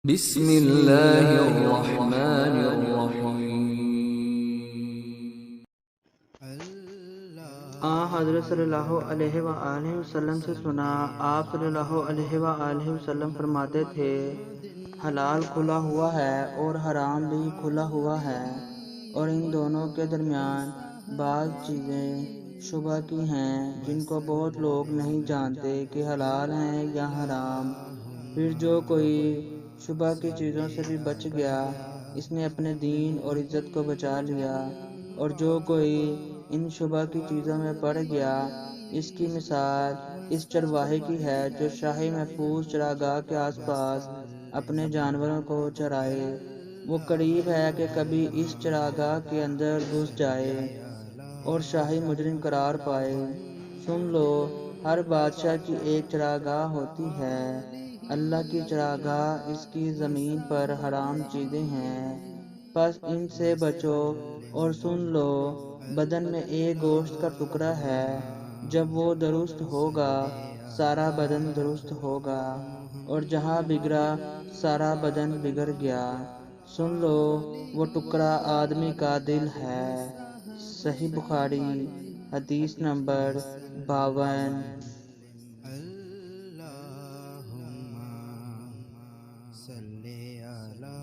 بسم اللہ الرحمن الرحیم۔ حضرت صلی اللہ علیہ وآلہ وسلم سے سنا، آپ صلی اللہ علیہ وآلہ وسلم فرماتے تھے، حلال کھلا ہوا ہے اور حرام بھی کھلا ہوا ہے، اور ان دونوں کے درمیان بعض چیزیں شبہ کی ہیں جن کو بہت لوگ نہیں جانتے کہ حلال ہیں یا حرام۔ پھر جو کوئی شبہ کی چیزوں سے بھی بچ گیا، اس نے اپنے دین اور عزت کو بچا لیا، اور جو کوئی ان شبہ کی چیزوں میں پڑ گیا، اس کی مثال اس چرواہے کی ہے جو شاہی محفوظ چراگاہ کے آس پاس اپنے جانوروں کو چرائے۔ وہ قریب ہے کہ کبھی اس چراگاہ کے اندر گھس جائے اور شاہی مجرم قرار پائے۔ سن لو، ہر بادشاہ کی ایک چراگاہ ہوتی ہے، اللہ کی چراگاہ اس کی زمین پر حرام چیزیں ہیں، پس ان سے بچو۔ اور سن لو، بدن میں ایک گوشت کا ٹکڑا ہے، جب وہ درست ہوگا سارا بدن درست ہوگا، اور جہاں بگڑا سارا بدن بگڑ گیا۔ سن لو، وہ ٹکڑا آدمی کا دل ہے۔ صحیح بخاری، حدیث نمبر 52۔